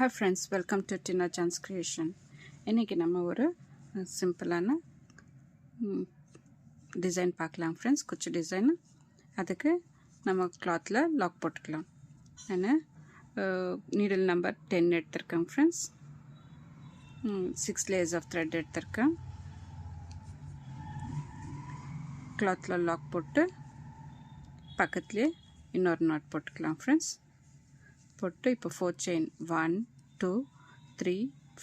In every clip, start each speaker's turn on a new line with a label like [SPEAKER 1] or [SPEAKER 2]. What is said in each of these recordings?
[SPEAKER 1] Hi friends, welcome to Tina Chan's Creation. இன்னைக்கு நம்ம ஒரு சிம்பிளான டிசைன் பார்க்கலாம் ஃப்ரெண்ட்ஸ். குச்சி டிசைன். அதுக்கு நம்ம கிளாத்தில் லாக் போட்டுக்கலாம். நான் நீடில் நம்பர் 10 எடுத்திருக்கேன் ஃப்ரெண்ட்ஸ். 6 லேயர்ஸ் ஆஃப் த்ரெட் எடுத்திருக்கேன். கிளாத்தில் லாக் போட்டு பக்கத்துலேயே இன்னொரு நாட் போட்டுக்கலாம் ஃப்ரெண்ட்ஸ். போட்டு இப்போ 4 செயின் 1 2 3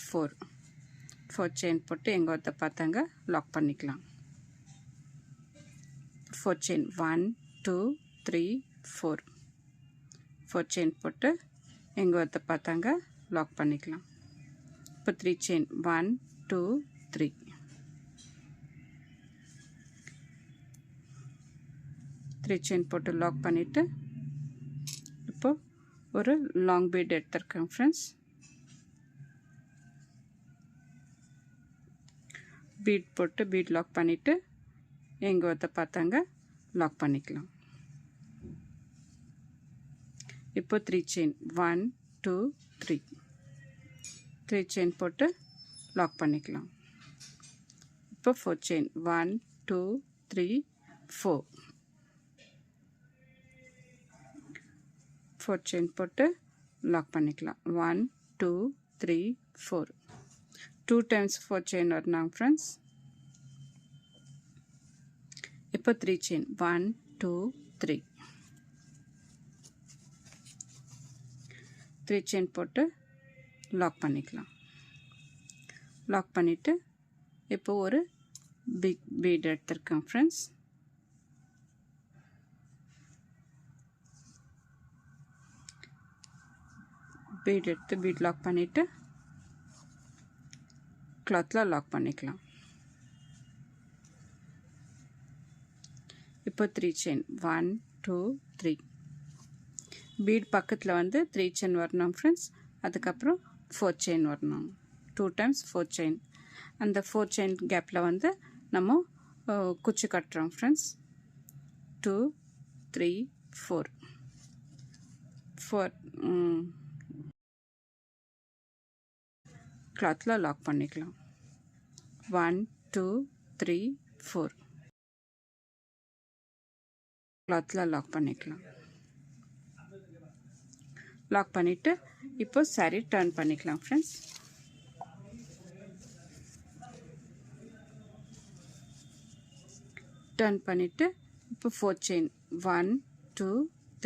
[SPEAKER 1] 4 செயின் போட்டு எங்கே ஒருத்த பார்த்தாங்க லாக் பண்ணிக்கலாம். 4 செயின் 1 2 3 4 செயின் போட்டு எங்கே ஒருத்த பார்த்தாங்க லாக் பண்ணிக்கலாம். இப்போ 3 செயின் 1 2 3 செயின் போட்டு லாக் பண்ணிவிட்டு இப்போ ஒரு லாங் பீட் எடுத்திருக்கேன் ஃப்ரெண்ட்ஸ். பீட் போட்டு பீட் லாக் பண்ணிவிட்டு எங்கே ஒருத்த பார்த்தாங்க லாக் பண்ணிக்கலாம். இப்போ 3 செயின் 1 2 3 செயின் போட்டு லாக் பண்ணிக்கலாம். இப்போ 4 செயின் 1 2 3 4 செயின் போட்டு லாக் பண்ணிக்கலாம். 1 2 3 4 2 times 4 செயின் வரணும் ஃப்ரெண்ட்ஸ். இப்போ 3 செயின் 1 2 3 செயின் போட்டு லாக் பண்ணிக்கலாம். லாக் பண்ணிவிட்டு இப்போ ஒரு பிக் பீட் எடுத்திருக்கேன் ஃப்ரெண்ட்ஸ். பீட் எடுத்து பீட் லாக் பண்ணிவிட்டு கிளாத்தில் லாக் பண்ணிக்கலாம். இப்போ 3 செயின் 1 2 3 பீட் பக்கத்தில் வந்து 3 செயின் வரணும் ஃப்ரெண்ட்ஸ். அதுக்கப்புறம் 4 செயின் வரணும். 2 times 4 செயின். அந்த 4 செயின் கேப்பில் வந்து நம்ம குச்சி கட்டுறோம் ஃப்ரெண்ட்ஸ். 2 3 4 கிளாத்தில் லாக் பண்ணிக்கலாம். 1 2 3 4 கிளாத்தில் லாக் பண்ணிக்கலாம். லாக் பண்ணிவிட்டு இப்போ சாரி டர்ன் பண்ணிக்கலாம் ஃப்ரெண்ட்ஸ். டர்ன் பண்ணிவிட்டு இப்போ 4 செயின் 1 2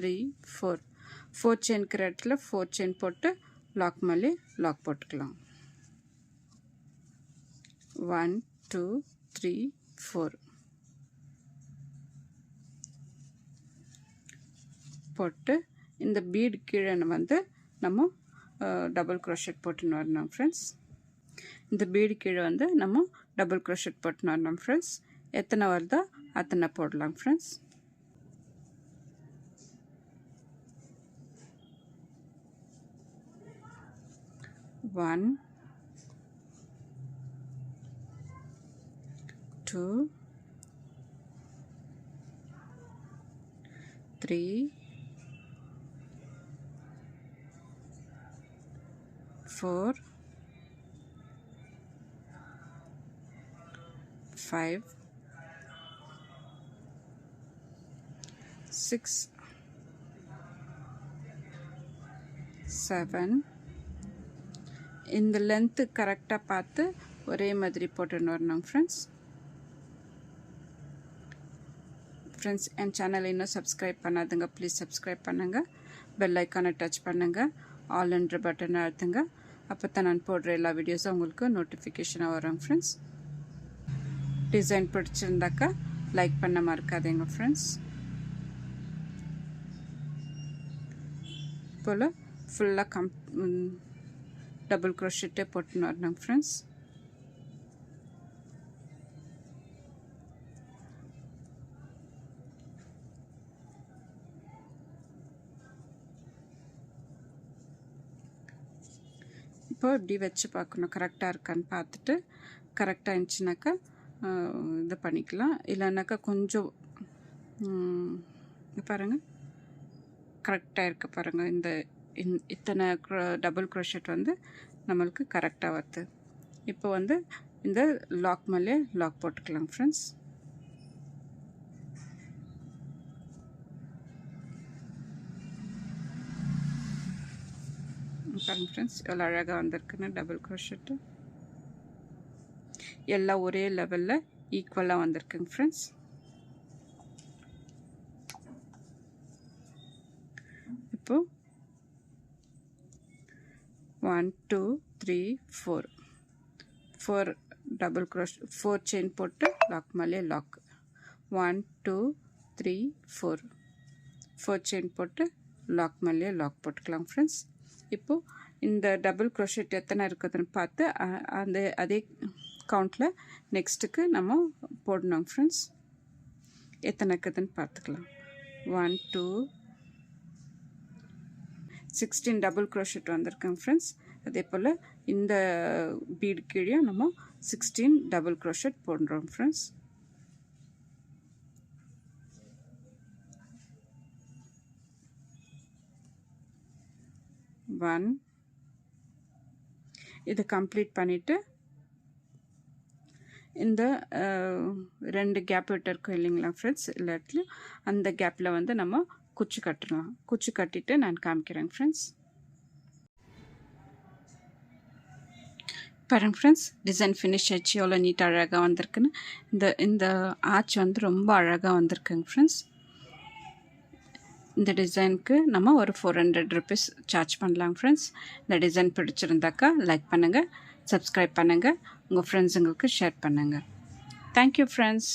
[SPEAKER 1] 3 4 செயின்கிற இடத்துல 4 செயின் போட்டு லாக் மேலே லாக் போட்டுக்கலாம். 1 2 3 4 போட்டு இந்த பீடு கீழே வந்து நம்ம டபுள் க்ரோஷெட் போட்டுன்னு வரணும் ஃப்ரெண்ட்ஸ். இந்த பீடு கீழே வந்து நம்ம டபுள் க்ரோஷெட் போட்டுன்னு வரணும் ஃப்ரெண்ட்ஸ். எத்தனை வருதோ அத்தனை போடலாம் ஃப்ரெண்ட்ஸ். ஒன் 2 3 4 5 6 7 இந்த லென்த்து கரெக்டாக பார்த்து ஒரே மாதிரி போட்டுன்னு வரணும் ஃப்ரெண்ட்ஸ். ஃப்ரெண்ட்ஸ் என் சேனலை இன்னும் சப்ஸ்கிரைப் பண்ணாதுங்க, ப்ளீஸ் சப்ஸ்கிரைப் பண்ணுங்கள். பெல் ஐக்கானை டச் பண்ணுங்கள். ஆல்ன்ற பட்டனை அழுத்துங்க. அப்போ தான் நான் போடுற எல்லா வீடியோஸும் உங்களுக்கு நோட்டிஃபிகேஷனாக வரும் ஃப்ரெண்ட்ஸ். டிசைன் பிடிச்சிருந்தாக்கா லைக் பண்ண மறக்காதீங்க ஃப்ரெண்ட்ஸ். போல் ஃபுல்லாக டபுள் க்ரோஷெட்டே போட்டுன்னு வரணும் ஃப்ரெண்ட்ஸ். இப்போ இப்படி வச்சு பார்க்கணும் கரெக்டாக இருக்கான்னு பார்த்துட்டு கரெக்டாக இருந்துச்சுனாக்கா இது பண்ணிக்கலாம். இல்லைனாக்கா கொஞ்சம் பாருங்கள் கரெக்டாக இருக்குது பாருங்கள். இந்த இத்தனை டபுள் க்ரோஷெட் வந்து நம்மளுக்கு கரெக்டாக வருது. இப்போ வந்து இந்த லாக் மேலே லாக் போட்டுக்கலாம் ஃப்ரெண்ட்ஸ். பாருங்க ஃப்ரெண்ட்ஸ் எவ்வளோ அழகாக வந்திருக்குன்னு டபுள் க்ரோஷெட்டு. எல்லாம் ஒரே லெவலில் ஈக்குவலாக வந்திருக்குங்க ஃப்ரெண்ட்ஸ். இப்போ 1 2 3 4 டபுள் க்ரோஷெட் 4 செயின் போட்டு லாக் மேலே லாக். 1 2 3 4 செயின் போட்டு லாக் மேலே லாக் போட்டுக்கலாம் ஃப்ரெண்ட்ஸ். இப்போது இந்த டபுள் க்ரோஷெட் எத்தனை இருக்குதுன்னு பார்த்து அதே கவுண்டில் நெக்ஸ்ட்டுக்கு நம்ம போடணும் ஃப்ரெண்ட்ஸ். எத்தனை இருக்குதுன்னு பார்த்துக்கலாம். 1 2 16 டபுள் க்ரோஷெட் வந்திருக்கேங்க ஃப்ரெண்ட்ஸ். அதே போல் இந்த பீடு கீழே நம்ம 16 டபுள் க்ரோஷெட் போடுறோம் ஃப்ரெண்ட்ஸ். ஒன் இதை கம்ப்ளீட் பண்ணிவிட்டு இந்த 2 கேப் விட்டு இருக்கும் இல்லைங்களா ஃப்ரெண்ட்ஸ், எல்லாத்துலையும் அந்த கேப்பில் வந்து நம்ம குச்சி கட்டலாம். குச்சி கட்டிட்டு நான் காமிக்கிறேங்க ஃப்ரெண்ட்ஸ். பாருங்க ஃப்ரெண்ட்ஸ் டிசைன் ஃபினிஷ் ஆச்சு எவ்வளோ நீட்டாக அழகாக வந்திருக்குன்னு. இந்த ஆர்ச் வந்து ரொம்ப அழகாக வந்திருக்குங்க ஃப்ரெண்ட்ஸ். இந்த டிசைனுக்கு நம்ம ஒரு 400 rupees சார்ஜ் பண்ணலாம் ஃப்ரெண்ட்ஸ். இந்த டிசைன் பிடிச்சிருந்தாக்கா லைக் பண்ணுங்கள், சப்ஸ்கிரைப் பண்ணுங்கள், உங்கள் ஃப்ரெண்ட்ஸுங்களுக்கு ஷேர் பண்ணுங்கள். Thank you friends.